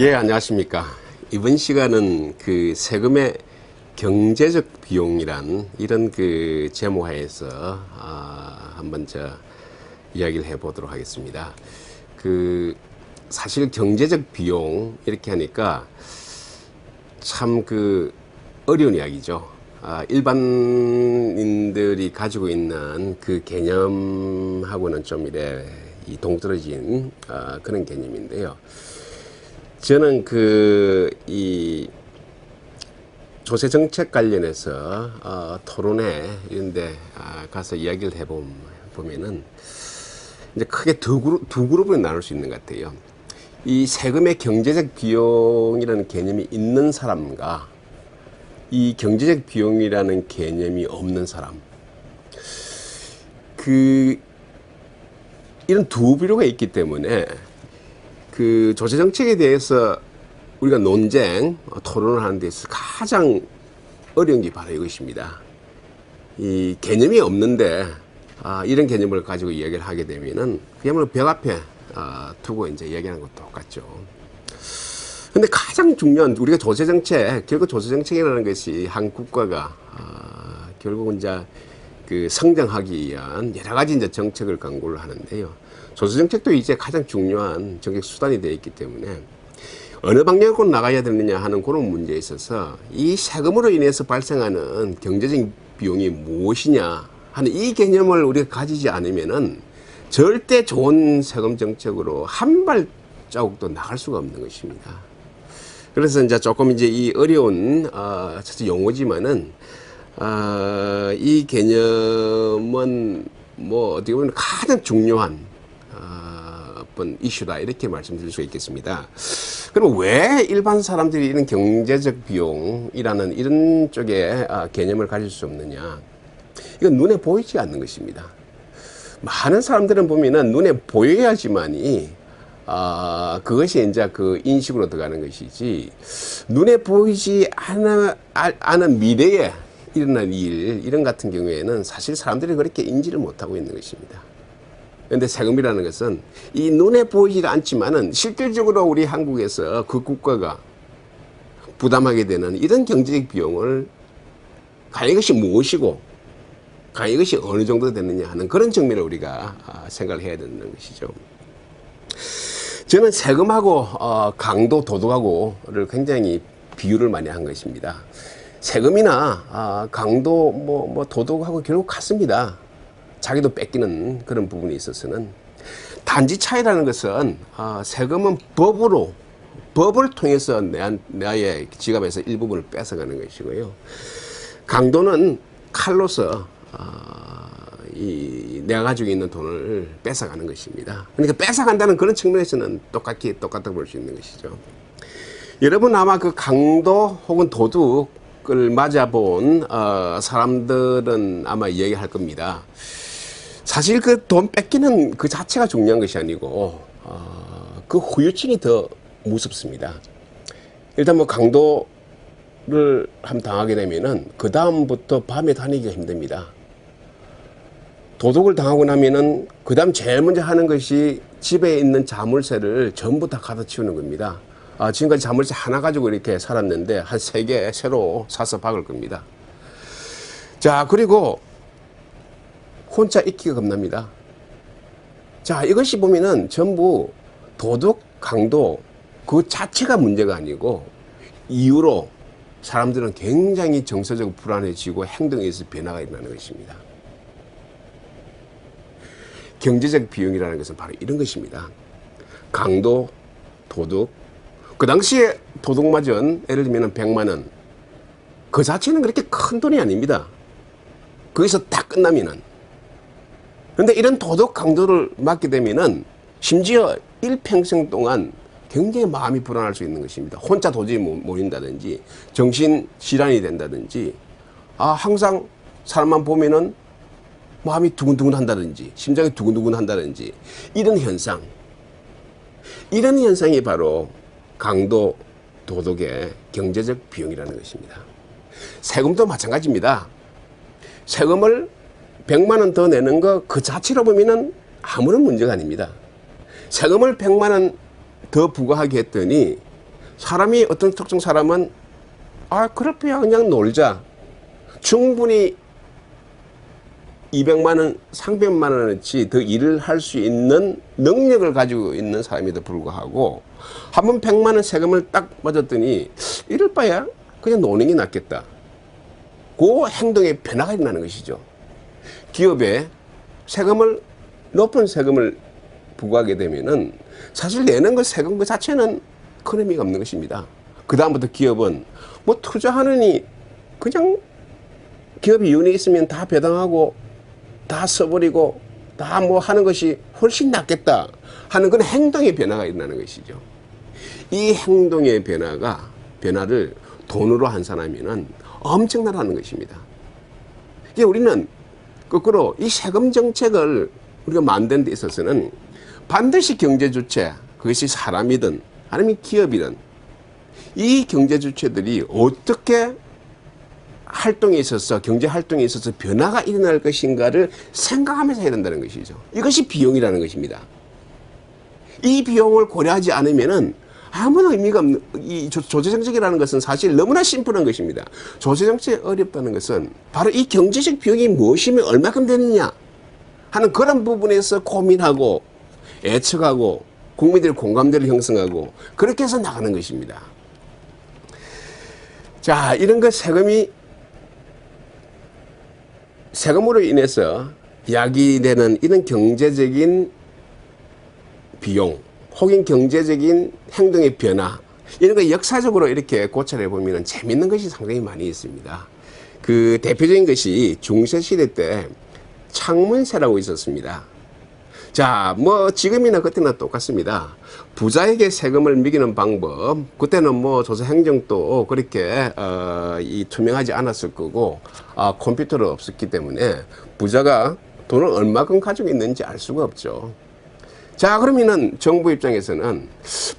예, 안녕하십니까. 이번 시간은 그 세금의 경제적 비용이란 이런 그 제목하에서 한번 이야기를 해보도록 하겠습니다. 그 사실 경제적 비용 이렇게 하니까 참 그 어려운 이야기죠. 일반인들이 가지고 있는 그 개념하고는 좀 이래 동떨어진 그런 개념인데요. 저는 이 조세 정책 관련해서 토론회 이런 데 가서 이야기를 해보면은 이제 크게 두 그룹으로 나눌 수 있는 것 같아요. 이 세금의 경제적 비용이라는 개념이 있는 사람과 이 경제적 비용이라는 개념이 없는 사람. 이런 두 부류가 있기 때문에 그 조세 정책에 대해서 우리가 토론을 하는 데 있어서 가장 어려운 게 바로 이것입니다. 이 개념이 없는데 이런 개념을 가지고 이야기를 하게 되면은 그야말로 벽 앞에 두고 이제 이야기하는 것도 똑같죠. 근데 가장 중요한 우리가 조세 정책, 결국 조세 정책이라는 것이 한 국가가 결국 이제 그 성장하기 위한 여러 가지 이제 정책을 강구를 하는데요. 조세 정책도 이제 가장 중요한 정책 수단이 되어 있기 때문에 어느 방향으로 나가야 되느냐 하는 그런 문제에 있어서 이 세금으로 인해서 발생하는 경제적 비용이 무엇이냐 하는 이 개념을 우리가 가지지 않으면은 절대 좋은 세금 정책으로 한 발자국도 나갈 수가 없는 것입니다. 그래서 이제 조금 이제 이 어려운 용어지만은 이 개념은 뭐 어떻게 보면 가장 중요한 이슈다 이렇게 말씀드릴 수 있겠습니다. 그럼 왜 일반 사람들이 이런 경제적 비용이라는 이런 쪽에 개념을 가질 수 없느냐? 이건 눈에 보이지 않는 것입니다. 많은 사람들은 보면은 눈에 보여야지만이 그것이 이제 그 인식으로 들어가는 것이지 눈에 보이지 않은 미래에 일어날 일 이런 같은 경우에는 사실 사람들이 그렇게 인지를 못하고 있는 것입니다. 그런데 세금이라는 것은 이 눈에 보이지 않지만은 실질적으로 우리 한국에서 그 국가가 부담하게 되는 이런 경제적 비용을 과연 이것이 무엇이고 과연 이것이 어느 정도 되느냐 하는 그런 측면을 우리가 생각을 해야 되는 것이죠. 저는 세금하고 강도, 도덕하고를 굉장히 비유를 많이 한 것입니다. 세금이나 강도, 도덕하고 결국 같습니다. 자기도 뺏기는 그런 부분에 있어서는 단지 차이라는 것은 세금은 법을 통해서 나의 지갑에서 일부분을 뺏어가는 것이고요. 강도는 칼로서 내가 가지고 있는 돈을 뺏어가는 것입니다. 그러니까 뺏어간다는 그런 측면에서는 똑같다고 볼 수 있는 것이죠. 여러분 아마 그 강도 혹은 도둑을 맞아본 사람들은 아마 이야기할 겁니다. 사실 그 돈 뺏기는 그 자체가 중요한 것이 아니고 그 후유증이 더 무섭습니다. 일단 뭐 강도를 한번 당하게 되면은 그 다음부터 밤에 다니기가 힘듭니다. 도둑을 당하고 나면은 그 다음 제일 먼저 하는 것이 집에 있는 자물쇠를 전부 다 가다 치우는 겁니다. 지금까지 자물쇠 하나 가지고 이렇게 살았는데 한 3개 새로 사서 박을 겁니다. 자, 그리고 혼자 있기가 겁납니다. 자, 이것이 보면은 전부 도덕, 강도 그 자체가 문제가 아니고 이유로 사람들은 굉장히 정서적으로 불안해지고 행동에서 변화가 일어나는 것입니다. 경제적 비용이라는 것은 바로 이런 것입니다. 강도, 도덕. 그 당시에 도둑 맞은 예를 들면 100만 원. 그 자체는 그렇게 큰 돈이 아닙니다. 거기서 다 끝나면은. 그런데 이런 도덕 강도를 맞게 되면은 심지어 일평생 동안 굉장히 마음이 불안할 수 있는 것입니다. 혼자 도저히 못 인다든지 정신질환이 된다든지 항상 사람만 보면은 마음이 두근두근 한다든지 심장이 두근두근 한다든지 이런 현상이 바로 강도 도덕의 경제적 비용이라는 것입니다. 세금도 마찬가지입니다. 세금을 100만 원 더 내는 거 그 자체로 보면은 아무런 문제가 아닙니다. 세금을 100만 원 더 부과하게 했더니 사람이 어떤 특정 사람은 그렇게야 그냥 놀자. 충분히 200만 원, 300만 원어치 더 일을 할 수 있는 능력을 가지고 있는 사람에도 불구하고 한번 100만 원 세금을 딱 맞았더니 이럴 바야 그냥 노는 게 낫겠다. 그 행동의 변화가 일어나는 것이죠. 기업에 높은 세금을 부과하게 되면은 사실 내는 그 세금 그 자체는 큰 의미가 없는 것입니다. 그 다음부터 기업은 뭐 투자하느니 그냥 기업이 이윤이 있으면 다 배당하고 다 써버리고 다 뭐 하는 것이 훨씬 낫겠다 하는 그런 행동의 변화가 일어나는 것이죠. 이 행동의 변화를 돈으로 한 사람이면 엄청나다는 것입니다. 이제 우리는 거꾸로 이 세금 정책을 우리가 만드는 데 있어서는 반드시 경제 주체, 그것이 사람이든 아니면 기업이든 이 경제 주체들이 어떻게 경제 활동에 있어서 변화가 일어날 것인가를 생각하면서 해야 된다는 것이죠. 이것이 비용이라는 것입니다. 이 비용을 고려하지 않으면은 아무런 의미가 없는, 이 조세정책이라는 것은 사실 너무나 심플한 것입니다. 조세정책이 어렵다는 것은 바로 이 경제적 비용이 무엇이면 얼마큼 되느냐 하는 그런 부분에서 고민하고 예측하고 국민들의 공감대를 형성하고 그렇게 해서 나가는 것입니다. 자, 이런 것 세금으로 인해서 야기되는 이런 경제적인 비용 혹은 경제적인 행동의 변화 이런 거 역사적으로 이렇게 고찰해 보면 재밌는 것이 상당히 많이 있습니다. 그 대표적인 것이 중세시대 때 창문세라고 있었습니다. 자, 뭐 지금이나 그때나 똑같습니다. 부자에게 세금을 매기는 방법, 그때는 뭐 조세 행정도 그렇게 이 투명하지 않았을 거고 컴퓨터도 없었기 때문에 부자가 돈을 얼마큼 가지고 있는지 알 수가 없죠. 자, 그러면은 정부 입장에서는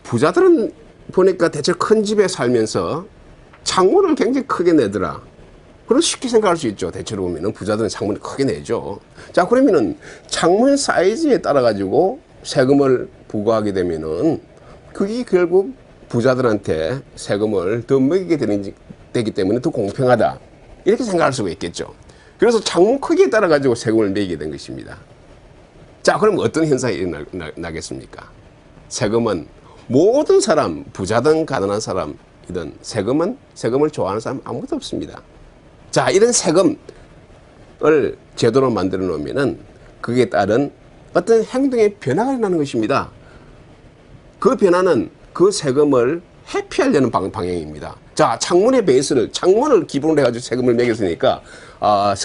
부자들은 보니까 대체 큰 집에 살면서 창문을 굉장히 크게 내더라. 그럼 쉽게 생각할 수 있죠. 대체로 보면은 부자들은 창문을 크게 내죠. 자, 그러면은 창문 사이즈에 따라 가지고 세금을 부과하게 되면은 그게 결국 부자들한테 세금을 더 매기게 되기 때문에 더 공평하다. 이렇게 생각할 수가 있겠죠. 그래서 창문 크기에 따라 가지고 세금을 매기게 된 것입니다. 자, 그럼 어떤 현상이 일어나겠습니까? 세금은 모든 사람, 부자든 가난한 사람이든 세금을 좋아하는 사람 아무것도 없습니다. 자, 이런 세금을 제도로 만들어 놓으면은 그에 따른 어떤 행동의 변화가 일어나는 것입니다. 그 변화는 그 세금을 회피하려는 방향입니다. 자, 창문의 창문을 기본으로 해가지고 세금을 매겼으니까,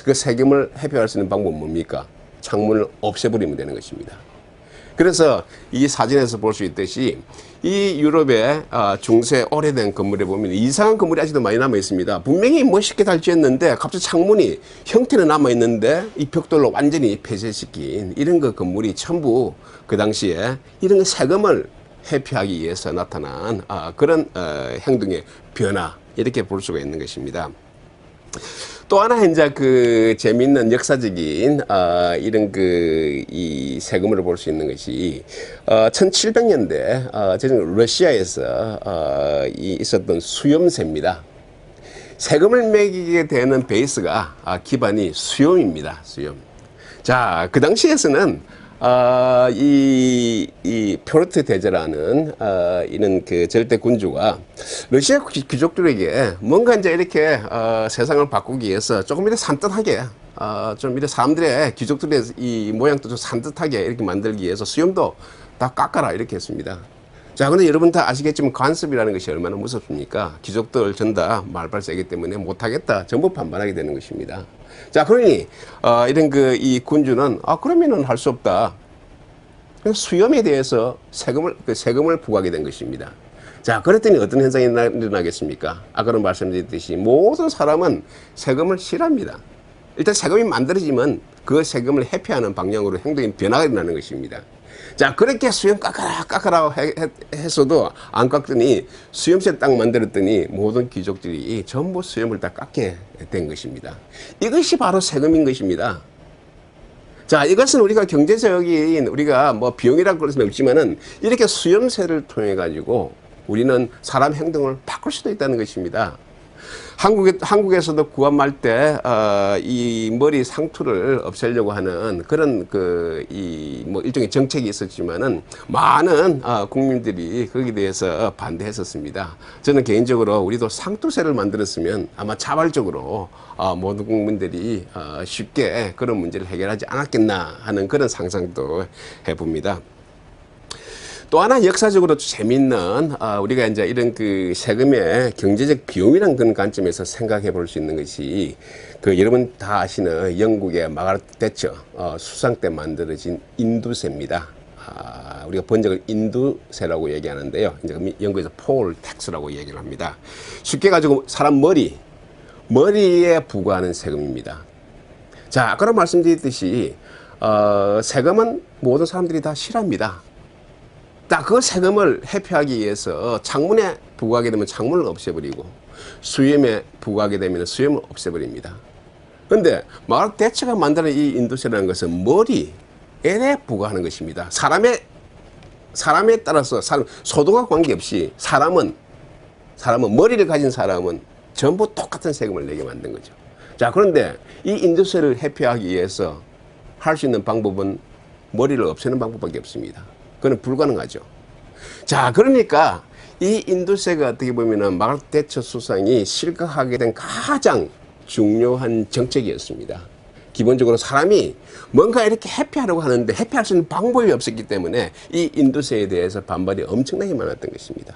그 세금을 회피할 수 있는 방법은 뭡니까? 창문을 없애버리면 되는 것입니다. 그래서 이 사진에서 볼 수 있듯이 이 유럽의 중세 오래된 건물에 보면 이상한 건물이 아직도 많이 남아 있습니다. 분명히 멋있게 잘 지었는데 갑자기 창문이 형태는 남아 있는데 이 벽돌로 완전히 폐쇄시킨 이런 그 건물이 전부 그 당시에 이런 그 세금을 회피하기 위해서 나타난 그런 행동의 변화 이렇게 볼 수가 있는 것입니다. 또 하나 이제 그 재미있는 역사적인 이런 이 세금을 볼 수 있는 것이 1700년대 러시아에서 있었던 수염세입니다. 세금을 매기게 되는 베이스가 기반이 수염입니다. 수염. 자, 그 당시에서는 이 표르트 대제라는 이런 그 절대 군주가 러시아 귀족들에게 뭔가 이제 이렇게 세상을 바꾸기 위해서 조금 이렇게 산뜻하게 좀 이렇게 사람들의 귀족들의 이 모양도 좀 산뜻하게 이렇게 만들기 위해서 수염도 다 깎아라 이렇게 했습니다. 자, 근데 여러분 다 아시겠지만 간섭이라는 것이 얼마나 무섭습니까? 귀족들 전 다 말빨 세기 때문에 못하겠다 전부 반발하게 되는 것입니다. 자, 그러니 이런 이 군주는 그러면은 할 수 없다. 수염에 대해서 세금을 부과하게 된 것입니다. 자, 그랬더니 어떤 현상이 일어나겠습니까? 아까도 말씀드렸듯이 모든 사람은 세금을 싫어합니다. 일단 세금이 만들어지면 그 세금을 회피하는 방향으로 행동의 변화가 일어나는 것입니다. 자, 그렇게 수염 깎아라 했어도 안 깎더니 수염세 딱 만들었더니 모든 귀족들이 전부 수염을 다 깎게 된 것입니다. 이것이 바로 세금인 것입니다. 자, 이것은 우리가 경제적인 우리가 뭐 비용이라고 그럴 수는 없지만은 이렇게 수염세를 통해 가지고 우리는 사람 행동을 바꿀 수도 있다는 것입니다. 한국에서도 구한 말 때, 이 머리 상투를 없애려고 하는 그런 뭐 일종의 정책이 있었지만은 많은 국민들이 거기에 대해서 반대했었습니다. 저는 개인적으로 우리도 상투세를 만들었으면 아마 자발적으로 모든 국민들이 쉽게 그런 문제를 해결하지 않았겠나 하는 그런 상상도 해봅니다. 또 하나 역사적으로 재미있는 우리가 이제 이런 그 세금의 경제적 비용이라는 그런 관점에서 생각해 볼 수 있는 것이 여러분 다 아시는 영국의 마가렛 대처 수상 때 만들어진 인두세입니다. 우리가 번역을 인두세라고 얘기하는데요. 이제 영국에서 폴 텍스라고 얘기를 합니다. 쉽게 가지고 사람 머리에 부과하는 세금입니다. 자, 아까 말씀드렸듯이 세금은 모든 사람들이 다 싫어합니다. 그 세금을 회피하기 위해서 창문에 부과하게 되면 창문을 없애버리고 수염에 부과하게 되면 수염을 없애버립니다. 그런데 마가렛 대처가 만드는 이 인두세라는 것은 머리에 부과하는 것입니다. 사람에 따라서 소득과 관계없이 사람은 머리를 가진 사람은 전부 똑같은 세금을 내게 만든 거죠. 자, 그런데 이 인두세를 회피하기 위해서 할 수 있는 방법은 머리를 없애는 방법밖에 없습니다. 그건 불가능하죠. 자, 그러니까 이 인두세가 어떻게 보면은 마가렛 대처 수상이 실각하게 된 가장 중요한 정책이었습니다. 기본적으로 사람이 뭔가 이렇게 회피하려고 하는데 회피할 수 있는 방법이 없었기 때문에 이 인두세에 대해서 반발이 엄청나게 많았던 것입니다.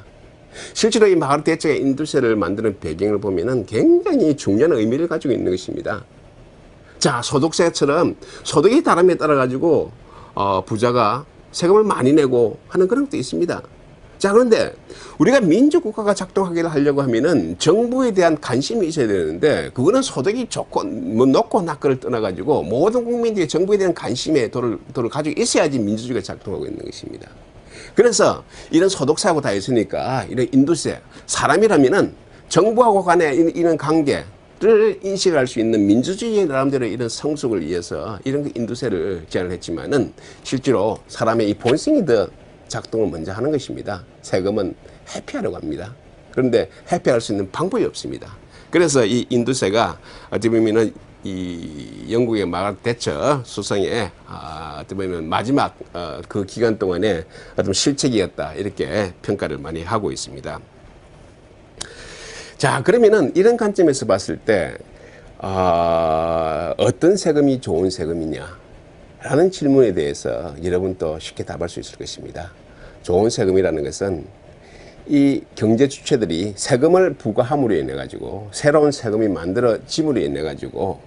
실제로 이 마가렛 대처가 인두세를 만드는 배경을 보면은 굉장히 중요한 의미를 가지고 있는 것입니다. 자, 소득세처럼 소득이 다름에 따라 가지고 부자가 세금을 많이 내고 하는 그런 것도 있습니다. 자, 그런데 우리가 민주국가가 작동하기를 하려고 하면은 정부에 대한 관심이 있어야 되는데 그거는 소득이 좋고 뭐 높고 낮고를 떠나가지고 모든 국민들이 정부에 대한 관심에 도를 가지고 있어야지 민주주의가 작동하고 있는 것입니다. 그래서 이런 소득세하고 다 있으니까 이런 인두세, 사람이라면은 정부하고 간에 이런 관계 를 인식할 수 있는 민주주의의 나름대로 이런 성숙을 위해서 이런 인두세를 제안을 했지만은 실제로 사람의 이 본성이 더 작동을 먼저 하는 것입니다. 세금은 회피하려고 합니다. 그런데 회피할 수 있는 방법이 없습니다. 그래서 이 인두세가 어떻게 보면은 이 영국의 마가렛 대처 수상의 어떻게 보면 마지막 그 기간 동안에 어떤 실책이었다 이렇게 평가를 많이 하고 있습니다. 자, 그러면은 이런 관점에서 봤을 때 어떤 세금이 좋은 세금이냐 라는 질문에 대해서 여러분도 쉽게 답할 수 있을 것입니다. 좋은 세금이라는 것은 이 경제 주체들이 세금을 부과함으로 인해 가지고 새로운 세금이 만들어짐으로 인해 가지고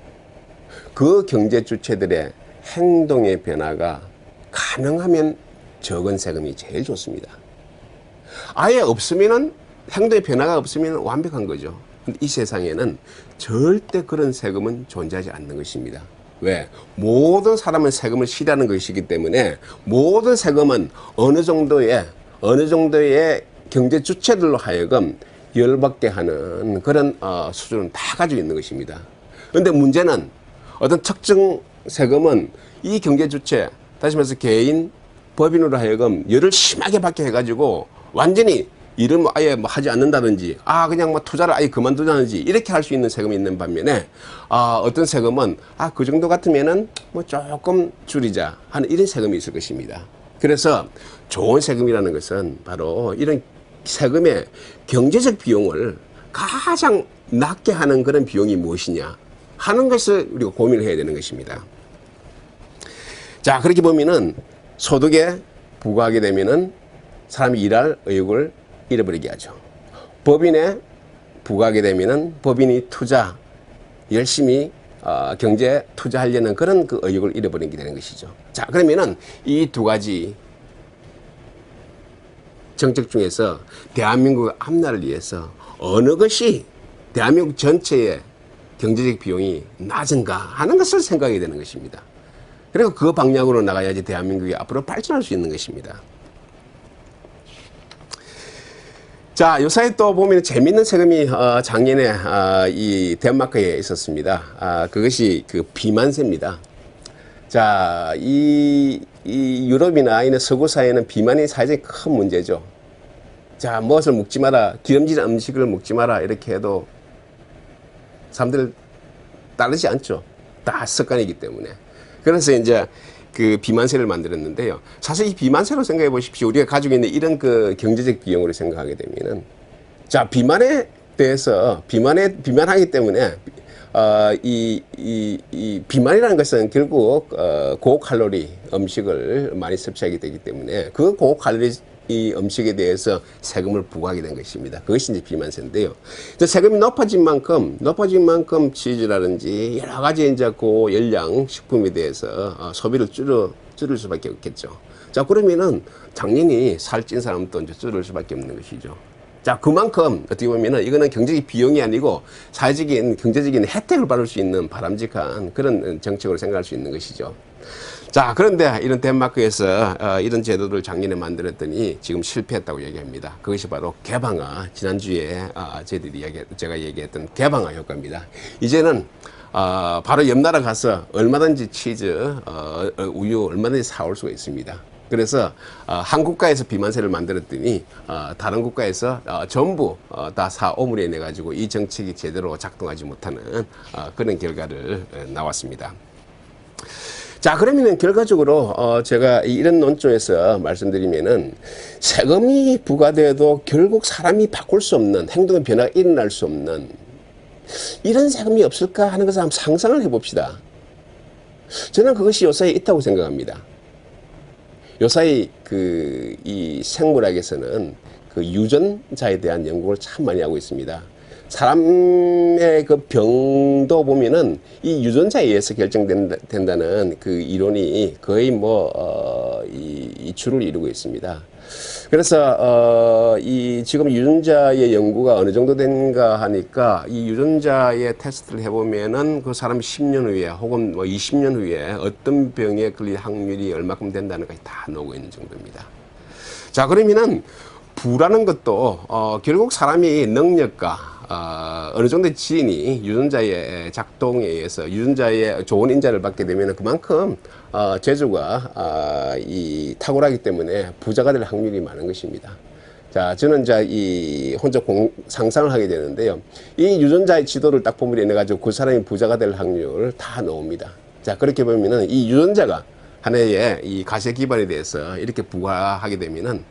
그 경제 주체들의 행동의 변화가 가능하면 적은 세금이 제일 좋습니다. 아예 없으면은 행동의 변화가 없으면 완벽한 거죠. 근데 이 세상에는 절대 그런 세금은 존재하지 않는 것입니다. 왜? 모든 사람은 세금을 싫어하는 것이기 때문에 모든 세금은 어느 정도의 경제 주체들로 하여금 열받게 하는 그런 수준은 다 가지고 있는 것입니다. 그런데 문제는 어떤 특정 세금은 이 경제 주체, 다시 말해서 개인, 법인으로 하여금 열을 심하게 받게 해가지고 완전히 일을 아예 하지 않는다든지 그냥 투자를 아예 그만두자든지 이렇게 할 수 있는 세금이 있는 반면에 어떤 세금은 그 정도 같으면은 조금 줄이자 하는 이런 세금이 있을 것입니다. 그래서 좋은 세금이라는 것은 바로 이런 세금의 경제적 비용을 가장 낮게 하는 그런 비용이 무엇이냐 하는 것을 우리가 고민을 해야 되는 것입니다. 자, 그렇게 보면은 소득에 부과하게 되면은 사람이 일할 의욕을 잃어버리게 하죠. 법인에 부과하게 되면은 법인이 열심히 경제 투자하려는 그런 그 의욕을 잃어버리게 되는 것이죠. 자, 그러면은 이 두 가지 정책 중에서 대한민국의 앞날을 위해서 어느 것이 대한민국 전체의 경제적 비용이 낮은가 하는 것을 생각해야 되는 것입니다. 그리고 그 방향으로 나가야지 대한민국이 앞으로 발전할 수 있는 것입니다. 자, 요사이 또 보면 재미있는 세금이 작년에 이 덴마크에 있었습니다. 그것이 그 비만세입니다. 자, 이 유럽이나 이런 서구 사회는 비만이 사회적인 큰 문제죠. 자, 무엇을 먹지 마라, 기름진 음식을 먹지 마라 이렇게 해도 사람들 따르지 않죠. 다 습관이기 때문에. 그래서 이제 그 비만세를 만들었는데요. 사실 이 비만세로 생각해 보십시오. 우리가 가지고 있는 이런 그 경제적 비용으로 생각하게 되면은, 자, 비만에 대해서 비만하기 때문에 이 비만이라는 것은 결국 고칼로리 음식을 많이 섭취하게 되기 때문에 그 고칼로리 이 음식에 대해서 세금을 부과하게 된 것입니다. 그것이 이제 비만세인데요. 세금이 높아진 만큼 치즈라든지 여러 가지 이제 고열량 식품에 대해서 소비를 줄일 수밖에 없겠죠. 자, 그러면은 당연히 살찐 사람도 이제 줄일 수밖에 없는 것이죠. 자, 그만큼 어떻게 보면은 이거는 경제적 비용이 아니고 사회적인 경제적인 혜택을 받을 수 있는 바람직한 그런 정책으로 생각할 수 있는 것이죠. 자, 그런데 이런 덴마크에서 이런 제도를 작년에 만들었더니 지금 실패했다고 얘기합니다. 그것이 바로 개방화, 지난주에 제가 얘기했던 개방화 효과입니다. 이제는 바로 옆 나라 가서 얼마든지 치즈, 우유 얼마든지 사올 수가 있습니다. 그래서 한 국가에서 비만세를 만들었더니 다른 국가에서 전부 다 사오물에 내 가지고 이 정책이 제대로 작동하지 못하는 그런 결과를 나왔습니다. 자, 그러면은 결과적으로 제가 이런 논조에서 말씀드리면은 세금이 부과돼도 결국 사람이 바꿀 수 없는 행동의 변화가 일어날 수 없는 이런 세금이 없을까 하는 것을 한번 상상을 해봅시다. 저는 그것이 요사이에 있다고 생각합니다. 요사이 이 생물학에서는 그 유전자에 대한 연구를 참 많이 하고 있습니다. 사람의 그 병도 보면은 이 유전자에 의해서 결정된다는 그 이론이 거의 이 주를 이루고 있습니다. 그래서 이 지금 유전자의 연구가 어느 정도 된가 하니까 이 유전자의 테스트를 해보면은 그 사람이 10년 후에 혹은 20년 후에 어떤 병에 걸릴 확률이 얼마큼 된다는 것이 다 나오고 있는 정도입니다. 자, 그러면은 부라는 것도 결국 사람이 능력과 어느 정도의 지인이 유전자의 작동에 의해서 유전자의 좋은 인자를 받게 되면 그만큼 재주가 탁월하기 때문에 부자가 될 확률이 많은 것입니다. 자, 저는 이제 혼자 상상을 하게 되는데요. 이 유전자의 지도를 딱 보면 인해 가지고 그 사람이 부자가 될 확률을 다 나옵니다. 자, 그렇게 보면은 이 유전자가 하나의 이 가세 기반에 대해서 이렇게 부과하게 되면은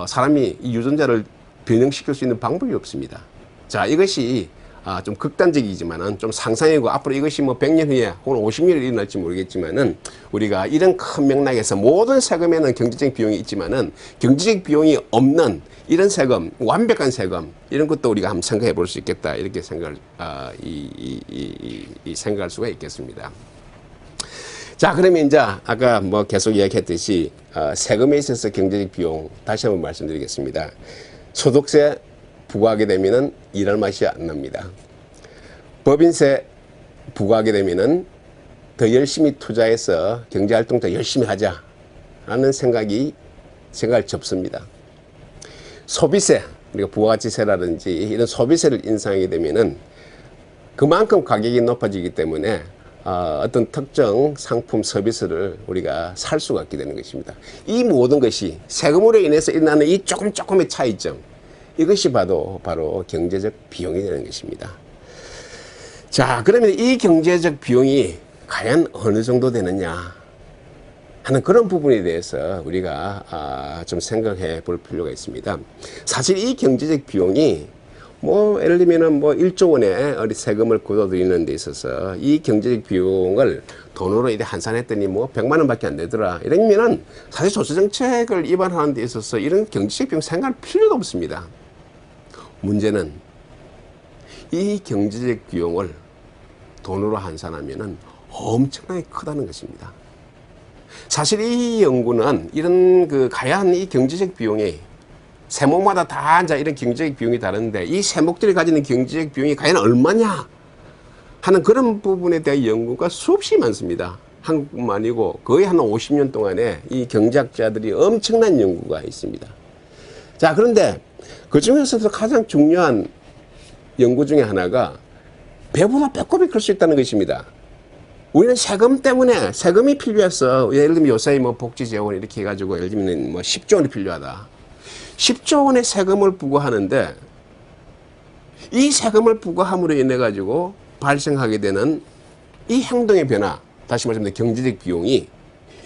사람이 이 유전자를 변형시킬 수 있는 방법이 없습니다. 자, 이것이 좀 극단적이지만은 좀 상상이고 앞으로 이것이 100년 후에 혹은 50년 후에 일어날지 모르겠지만은 우리가 이런 큰 맥락에서 모든 세금에는 경제적 비용이 있지만은 경제적 비용이 없는 이런 세금, 완벽한 세금 이런 것도 우리가 한번 생각해 볼 수 있겠다 이렇게 생각할 수가 있겠습니다. 자, 그러면 이제 아까 계속 이야기했듯이 세금에 있어서 경제적 비용 다시 한번 말씀드리겠습니다. 소득세 부과하게 되면은 일할 맛이 안 납니다. 법인세 부과하게 되면은 더 열심히 투자해서 경제활동 더 열심히 하자라는 생각을 접습니다. 소비세, 우리가 부가가치세라든지 이런 소비세를 인상하게 되면은 그만큼 가격이 높아지기 때문에 어떤 특정 상품 서비스를 우리가 살 수가 없게 되는 것입니다. 이 모든 것이 세금으로 인해서 일어나는 이 조금의 차이점, 이것이 바로 경제적 비용이 되는 것입니다. 자, 그러면 이 경제적 비용이 과연 어느 정도 되느냐 하는 그런 부분에 대해서 우리가 좀 생각해 볼 필요가 있습니다. 사실 이 경제적 비용이 예를 들면은 1조 원의 세금을 걷어들이는 데 있어서 이 경제적 비용을 돈으로 이렇게 환산했더니 100만 원밖에 안 되더라. 이러면은 사실 조세정책을 입안하는 데 있어서 이런 경제적 비용 생각할 필요도 없습니다. 문제는 이 경제적 비용을 돈으로 환산하면은 엄청나게 크다는 것입니다. 사실 이 연구는 이런 가야한 이 경제적 비용이 세목마다 다 이런 경제적 비용이 다른데 이 세목들이 가지는 경제적 비용이 과연 얼마냐 하는 그런 부분에 대한 연구가 수없이 많습니다. 한국뿐만 아니고 거의 한 50년 동안에 이 경제학자들이 엄청난 연구가 있습니다. 자, 그런데 그 중에서도 가장 중요한 연구 중에 하나가 배보다 배꼽이 클 수 있다는 것입니다. 우리는 세금 때문에 세금이 필요해서 예를 들면 요사이 복지재원 이렇게 해가지고 예를 들면 10조 원이 필요하다. 10조 원의 세금을 부과하는데 이 세금을 부과함으로 인해 가지고 발생하게 되는 이 행동의 변화, 다시 말하면 경제적 비용이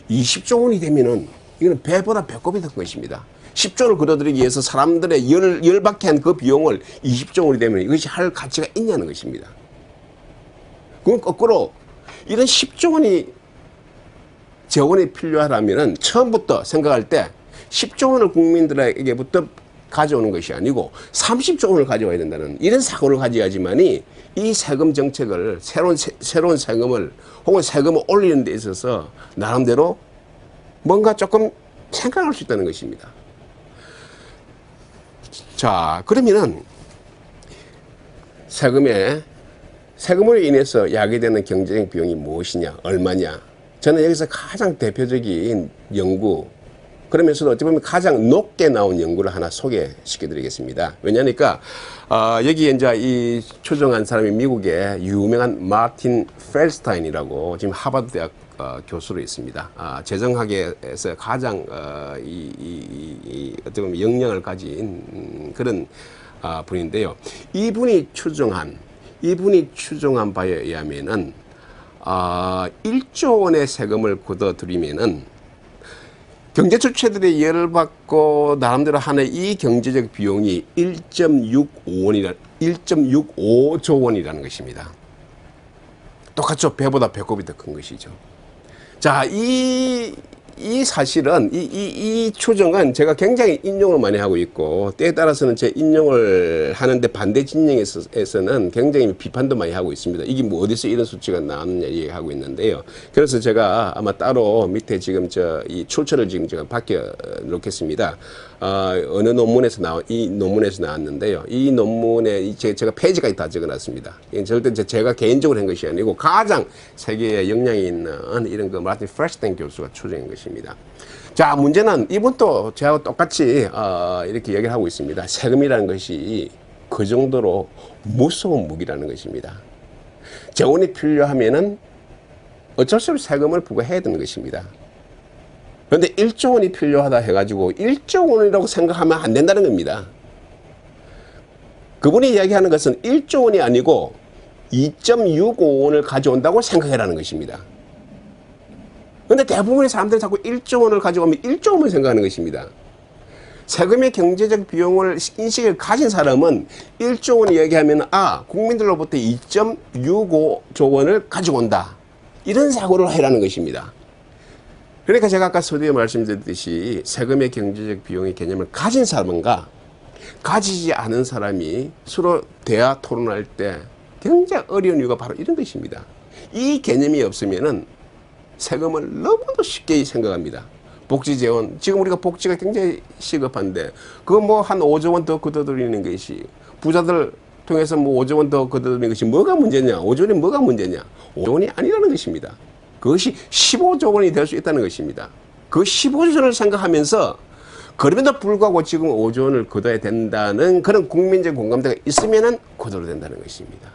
20조 원이 되면은 이거는 배보다 배꼽이 된 것입니다. 10조 원을 걷어들이기 위해서 사람들의 열받게 한 그 비용을 20조 원이 되면 이것이 할 가치가 있냐는 것입니다. 그건 거꾸로 이런 10조 원이 재원이 필요하다면 처음부터 생각할 때 10조 원을 국민들에게부터 가져오는 것이 아니고 30조 원을 가져와야 된다는 이런 사고를 가져야지만이 이 세금 정책을 새로운 세금을 혹은 세금을 올리는 데 있어서 나름대로 뭔가 조금 생각할 수 있다는 것입니다. 자, 그러면은 세금으로 인해서 야기되는 경제적 비용이 무엇이냐, 얼마냐? 저는 여기서 가장 대표적인 연구, 그러면서도 어찌 보면 가장 높게 나온 연구를 하나 소개시켜 드리겠습니다. 왜냐니까, 여기에 이제 이 추정한 사람이 미국의 유명한 마틴 펠스타인이라고 지금 하버드 대학 교수로 있습니다. 재정학에서 가장, 어찌 보면 역량을 가진 그런 분인데요. 이분이 추정한 바에 의하면은, 1조 원의 세금을 걷어들이면은 경제 주체들의 예를 받고 나름대로 하는 이 경제적 비용이 1.65조 원이라는 것입니다. 똑같죠. 배보다 배꼽이 더 큰 것이죠. 자, 이 사실은, 이 추정은 제가 굉장히 인용을 많이 하고 있고, 때에 따라서는 제 인용을 하는데 반대 진영에서는 굉장히 비판도 많이 하고 있습니다. 이게 뭐 어디서 이런 수치가 나왔느냐 얘기하고 있는데요. 그래서 제가 아마 따로 밑에 지금 이 출처를 지금 제가 바뀌어 놓겠습니다. 어느 논문에서 이 논문에서 나왔는데요. 이 논문에 제가 페이지까지 다 적어 놨습니다. 절대 제가 개인적으로 한 것이 아니고 가장 세계에 역량이 있는 이런 그 마틴 펠스타인 교수가 추정한 것입니다. 자, 문제는 이분도 저하고 똑같이 이렇게 얘기를 하고 있습니다. 세금이라는 것이 그 정도로 무서운 무기라는 것입니다. 재원이 필요하면은 어쩔 수 없이 세금을 부과해야 되는 것입니다. 그런데 1조 원이 필요하다 해가지고 1조 원이라고 생각하면 안 된다는 겁니다. 그분이 이야기하는 것은 1조 원이 아니고 2.65원을 가져온다고 생각해라는 것입니다. 그런데 대부분의 사람들이 자꾸 1조 원을 가져오면 1조 원을 생각하는 것입니다. 세금의 경제적 비용을 인식을 가진 사람은 1조 원을 얘기하면 국민들로부터 2.65조 원을 가지고 온다. 이런 사고를 해라는 것입니다. 그러니까 제가 아까 서두에 말씀드렸듯이 세금의 경제적 비용의 개념을 가진 사람과 가지지 않은 사람이 서로 대화 토론할 때 굉장히 어려운 이유가 바로 이런 것입니다. 이 개념이 없으면은 세금을 너무도 쉽게 생각합니다. 복지 재원, 지금 우리가 복지가 굉장히 시급한데 그거 뭐 한 5조 원 더 걷어들이는 것이 부자들 통해서 뭐 5조 원 더 걷어들이는 것이 뭐가 문제냐? 5조 원이 뭐가 문제냐? 5조 원이 아니라는 것입니다. 그것이 15조 원이 될 수 있다는 것입니다. 그 15조 원을 생각하면서 그럼에도 불구하고 지금 5조 원을 걷어야 된다는 그런 국민적 공감대가 있으면은 걷어야 된다는 것입니다.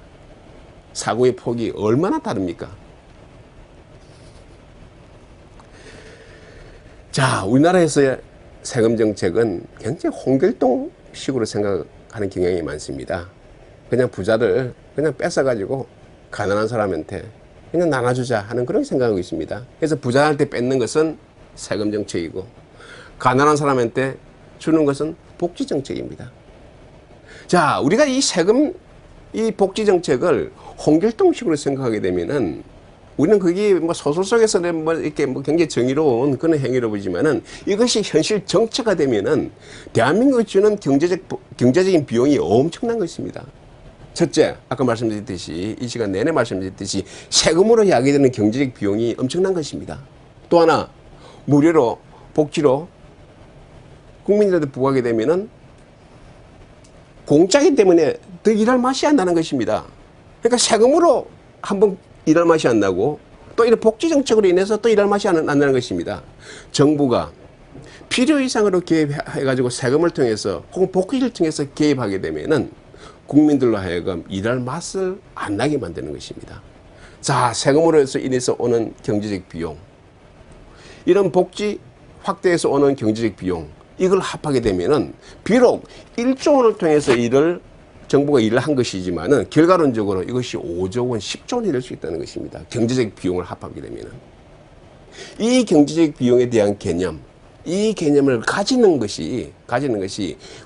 사고의 폭이 얼마나 다릅니까? 자, 우리나라에서의 세금 정책은 굉장히 홍길동식으로 생각하는 경향이 많습니다. 그냥 부자를 그냥 뺏어가지고 가난한 사람한테 그냥 나눠주자 하는 그런 생각하고 있습니다. 그래서 부자한테 뺏는 것은 세금 정책이고 가난한 사람한테 주는 것은 복지 정책입니다. 자, 우리가 이 복지 정책을 홍길동식으로 생각하게 되면은 우리는 그게 뭐 소설 속에서는 뭐 이렇게 뭐 굉장히 정의로운 그런 행위로 보이지만은 이것이 현실 정체가 되면은 대한민국이 주는 경제적인 비용이 엄청난 것입니다. 첫째, 아까 말씀드렸듯이 이 시간 내내 말씀드렸듯이 세금으로 야기되는 경제적 비용이 엄청난 것입니다. 또 하나, 무료로 복지로 국민들한테 부과하게 되면은 공짜이기 때문에 더 일할 맛이 안 나는 것입니다. 그러니까 세금으로 한번 일할 맛이 안 나고 또 이런 복지 정책으로 인해서 또 일할 맛이 안 나는 것입니다. 정부가 필요 이상으로 개입해가지고 세금을 통해서 혹은 복지를 통해서 개입하게 되면은 국민들로 하여금 일할 맛을 안 나게 만드는 것입니다. 자, 세금으로 인해서 오는 경제적 비용, 이런 복지 확대에서 오는 경제적 비용, 이걸 합하게 되면은 비록 1조 원을 통해서 정부가 일을 한 것이지만은 결과론적으로 이것이 5조 원, 10조 원이 될 수 있다는 것입니다. 경제적 비용을 합하게 되면은. 이 경제적 비용에 대한 개념, 이 개념을 가지는 것이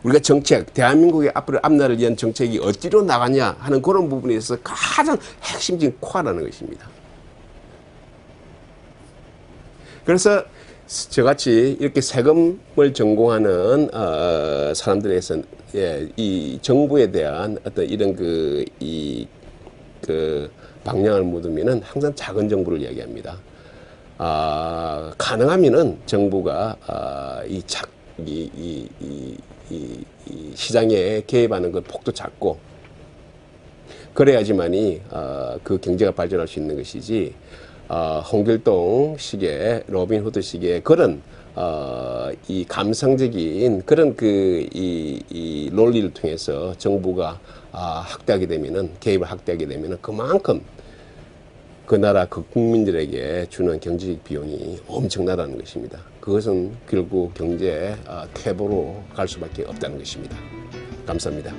우리가 정책, 대한민국의 앞날을 위한 정책이 어디로 나가냐 하는 그런 부분에 있어서 가장 핵심적인 코어라는 것입니다. 그래서 저같이 이렇게 세금을 전공하는 사람들에서 이 정부에 대한 어떤 이런 그 방향을 묻으면은 항상 작은 정부를 이야기합니다. 가능하면은 정부가 이 시장에 개입하는 그 폭도 작고 그래야지만이 그 경제가 발전할 수 있는 것이지. 홍길동식의 로빈후드식의 그런 이 감성적인 그런 이 논리를 통해서 정부가 확대하게 되면은 개입을 확대하게 되면은 그만큼 그 나라 그 국민들에게 주는 경제적 비용이 엄청나다는 것입니다. 그것은 결국 경제 퇴보로 갈 수밖에 없다는 것입니다. 감사합니다.